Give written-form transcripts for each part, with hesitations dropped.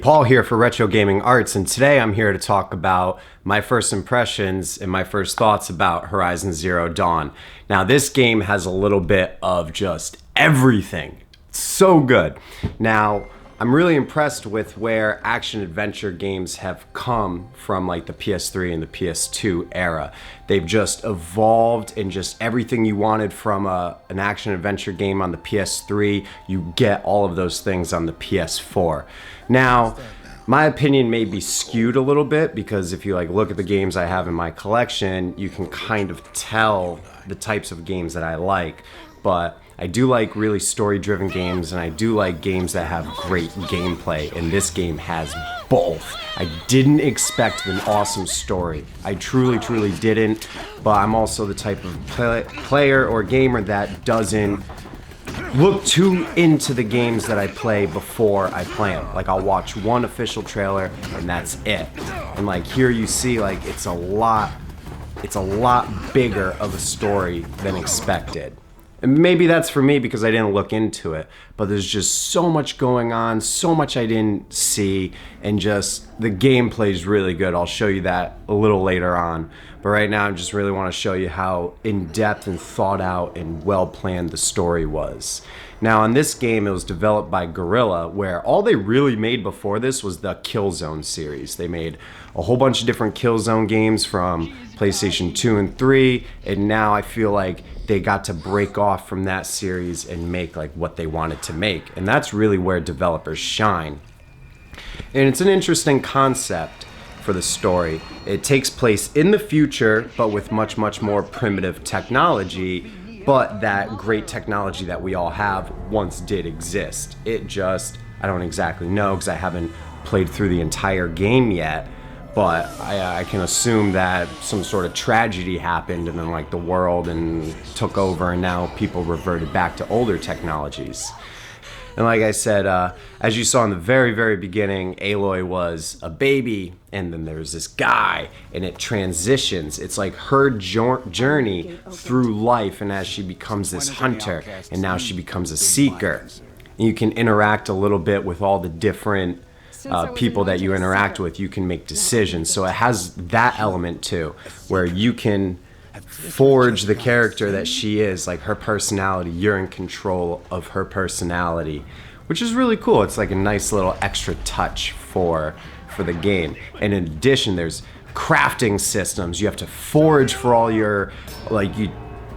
Paul here for Retro Gaming Arts, and today I'm here to talk about my first impressions and my first thoughts about Horizon Zero Dawn. Now, this game has a little bit of just everything. It's so good. Now, I'm really impressed with where action-adventure games have come from, like the PS3 and the PS2 era. They've just evolved, and just everything you wanted from an action-adventure game on the PS3, you get all of those things on the PS4. Now, my opinion may be skewed a little bit, because if you look at the games I have in my collection, you can kind of tell the types of games that I like. But I do like really story-driven games, and I do like games that have great gameplay, and this game has both. I didn't expect an awesome story. I truly didn't, but I'm also the type of player or gamer that doesn't look too into the games that I play before I play them. Like, I'll watch one official trailer, and that's it. And here you see, it's a lot bigger of a story than expected. And maybe that's for me because I didn't look into it, but there's just so much going on, so much I didn't see, and just the gameplay is really good. I'll show you that a little later on. But right now I just really want to show you how in-depth and thought out and well-planned the story was. Now, in this game, it was developed by Guerrilla, where all they really made before this was the Killzone series. They made a whole bunch of different Killzone games from PlayStation 2 and 3, and now I feel like they got to break off from that series and make what they wanted to make. And that's really where developers shine. And it's an interesting concept for the story. It takes place in the future, but with much more primitive technology. But that great technology that we all have once did exist. It just, I don't exactly know because I haven't played through the entire game yet, but I can assume that some sort of tragedy happened and then the world and took over, and now people reverted back to older technologies. And like I said, as you saw in the very beginning, Aloy was a baby, and then there's this guy, and it transitions. It's like her journey through life, and as she becomes this hunter, and now she becomes a seeker. And you can interact a little bit with all the different people that you interact with. You can make decisions. So it has that element too, where you can forge the character that she is, her personality. You're in control of her personality, which is really cool. It's a nice little extra touch for the game. And in addition, there's crafting systems. You have to forage for all your, you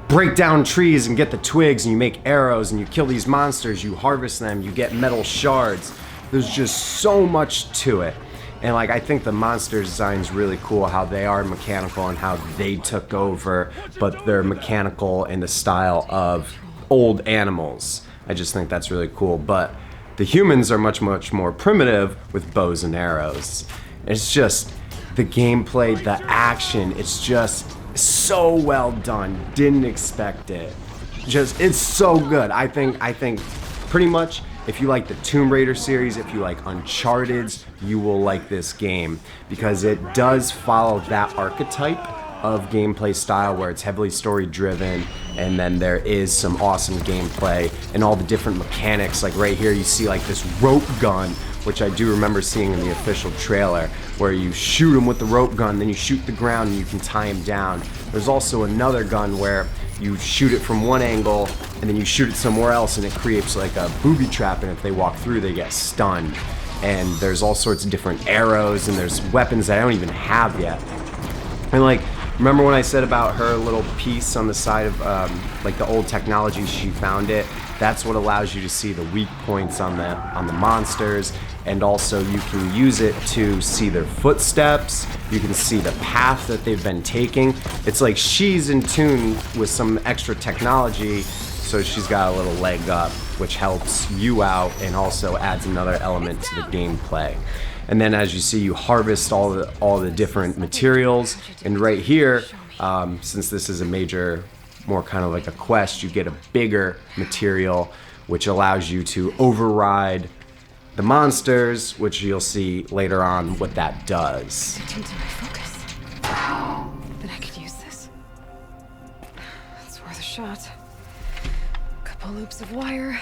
break down trees and get the twigs, and you make arrows, and you kill these monsters, you harvest them, you get metal shards. There's just so much to it. And I think the monster design is really cool, how they are mechanical and how they took over, but they're mechanical in the style of old animals. I just think that's really cool. But the humans are much more primitive with bows and arrows. It's just the gameplay, the action, it's just so well done. Didn't expect it. It's so good. I think pretty much, if you like the Tomb Raider series, if you like Uncharted, you will like this game, because it does follow that archetype of gameplay style where it's heavily story driven, and then there is some awesome gameplay and all the different mechanics. Right here you see this rope gun, which I do remember seeing in the official trailer, where you shoot him with the rope gun, then you shoot the ground and you can tie him down. There's also another gun where you shoot it from one angle and then you shoot it somewhere else, and it creates a booby trap, and if they walk through they get stunned. And there's all sorts of different arrows, and there's weapons that I don't even have yet. And remember when I said about her little piece on the side of the old technology, she found it? That's what allows you to see the weak points on the monsters, and also you can use it to see their footsteps. You can see the path that they've been taking. It's she's in tune with some extra technology, so she's got a little leg up, which helps you out and also adds another element to the gameplay. And then as you see, you harvest all the different materials, and right here, since this is a major, more kind of a quest, you get a bigger material, which allows you to override the monsters, which you'll see later on what that does. Attempt to refocus. But I could use this. It's worth a shot. Couple loops of wire.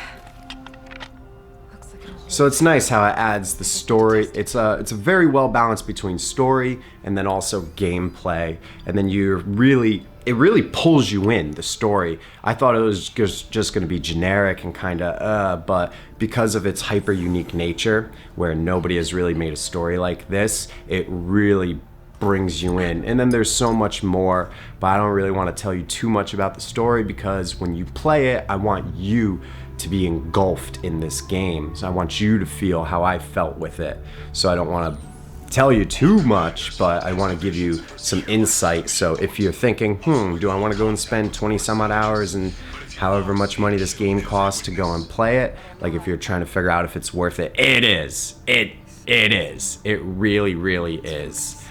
Looks like it'll So it's nice how it adds the story. It's a very well balanced between story and then also gameplay. And then it really pulls you in, the story. I thought it was just going to be generic and kind of but because of its hyper unique nature, where nobody has really made a story like this, it really brings you in. And then there's so much more, but I don't really want to tell you too much about the story, because when you play it, I want you to be engulfed in this game. So I want you to feel how I felt with it. So I don't want to tell you too much, but I want to give you some insight. So if you're thinking, do I want to go and spend 20 some odd hours and however much money this game costs to go and play it, like if you're trying to figure out if it's worth it, it is. It is. It really, really is.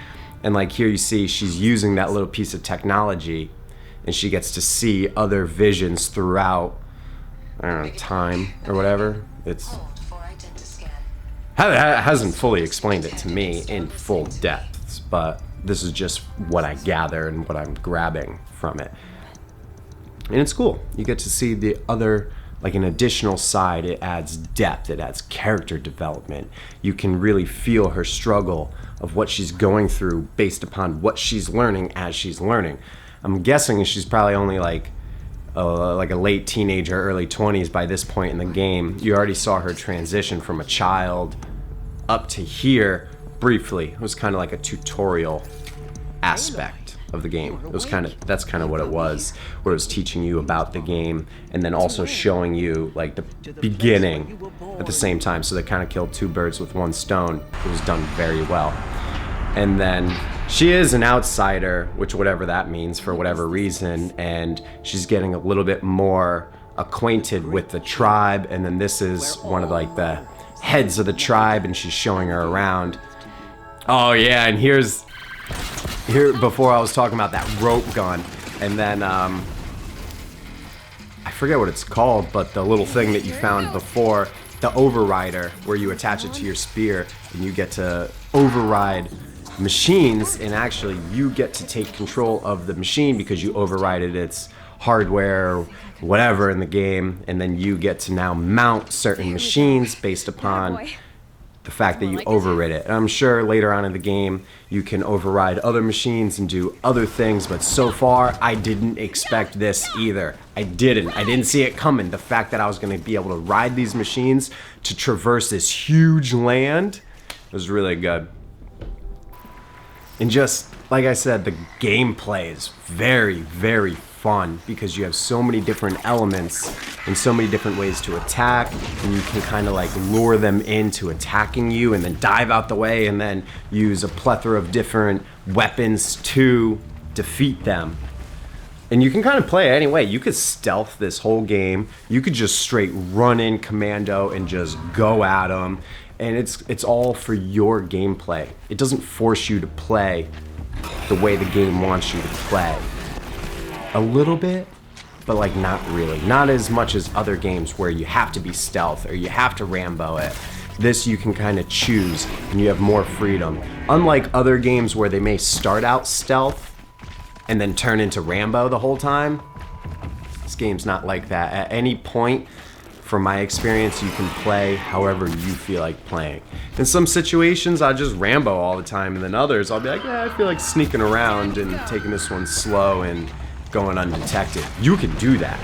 And like here you see she's using that little piece of technology, and she gets to see other visions throughout, I don't know, time or whatever. It hasn't fully explained it to me in full depth, but this is just what I gather and what I'm grabbing from it. And it's cool. You get to see the other, like an additional side. It adds depth. It adds character development. You can really feel her struggle of what she's going through based upon what she's learning as she's learning. I'm guessing she's probably only like a late teenager, early 20s by this point in the game. You already saw her transition from a child up to here briefly. It was kind of like a tutorial aspect of the game. It was that's kind of what it was, where it was teaching you about the game and then also showing you like the beginning at the same time. So they kind of killed two birds with one stone. It was done very well. And then she is an outsider, which whatever that means for whatever reason, and she's getting a little bit more acquainted with the tribe. And then this is one of like the heads of the tribe, and she's showing her around. Oh yeah, and here before I was talking about that rope gun, and then I forget what it's called, but the little thing that you found before, the overrider, where you attach it to your spear and you get to override machines, and actually you get to take control of the machine because you overrided its hardware or whatever in the game, and then you get to now mount certain machines based upon the fact that you overrid it. And I'm sure later on in the game you can override other machines and do other things, but so far I didn't expect this either. I didn't see it coming. The fact that I was going to be able to ride these machines to traverse this huge land was really good. And just like I said, the gameplay is very, very fun because you have so many different elements and so many different ways to attack, and you can kind of like lure them into attacking you and then dive out the way and then use a plethora of different weapons to defeat them. And you can kind of play it any way. You could stealth this whole game. You could just straight run in commando and just go at them. And it's all for your gameplay. It doesn't force you to play the way the game wants you to play. A little bit, but like not really. Not as much as other games where you have to be stealth or you have to Rambo it. This you can kind of choose and you have more freedom. Unlike other games where they may start out stealth and then turn into Rambo the whole time, this game's not like that. At any point, from my experience, you can play however you feel like playing. In some situations, I just Rambo all the time, and then others, I'll be like, yeah, I feel like sneaking around and taking this one slow and going undetected. You can do that.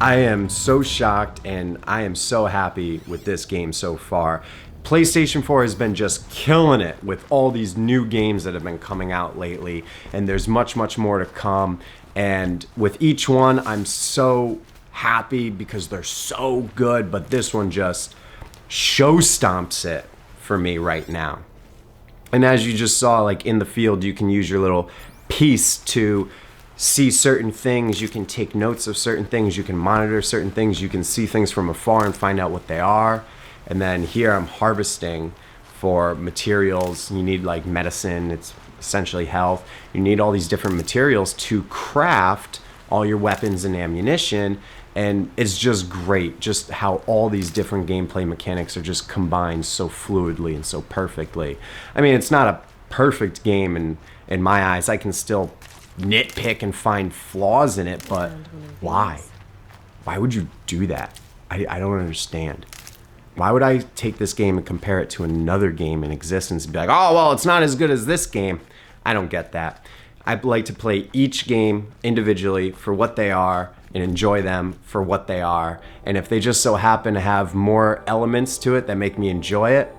I am so shocked, and I am so happy with this game so far. PlayStation 4 has been just killing it with all these new games that have been coming out lately, and there's much, much more to come. And with each one, I'm so happy because they're so good, but this one just show stomps it for me right now. And as you just saw, like in the field, you can use your little piece to see certain things. You can take notes of certain things. You can monitor certain things. You can see things from afar and find out what they are. And then here I'm harvesting for materials. You need like medicine. It's essentially health. You need all these different materials to craft all your weapons and ammunition. And it's just great just how all these different gameplay mechanics are just combined so fluidly and so perfectly. I mean, it's not a perfect game in my eyes. I can still nitpick and find flaws in it, but why? Why would you do that? I don't understand. Why would I take this game and compare it to another game in existence and be like, oh, well, it's not as good as this game? I don't get that. I like to play each game individually for what they are and enjoy them for what they are. And if they just so happen to have more elements to it that make me enjoy it,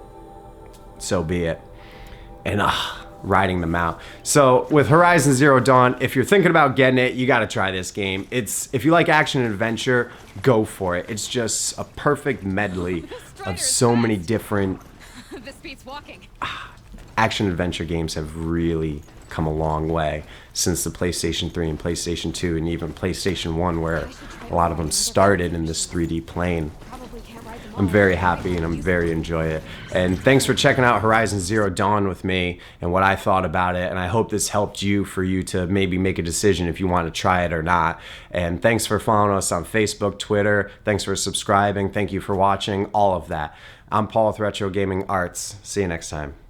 so be it. And riding them out. So with Horizon Zero Dawn, if you're thinking about getting it, you got to try this game. If you like action and adventure, go for it. It's just a perfect medley of so many different This beats walking. action adventure games have really come a long way since the PlayStation 3 and PlayStation 2 and even PlayStation 1, where a lot of them started in this 3D plane. I'm very happy and I'm very enjoy it. And thanks for checking out Horizon Zero Dawn with me and what I thought about it. And I hope this helped you for you to maybe make a decision if you want to try it or not. And thanks for following us on Facebook, Twitter. Thanks for subscribing. Thank you for watching, all of that. I'm Paul with Retro Gaming Arts. See you next time.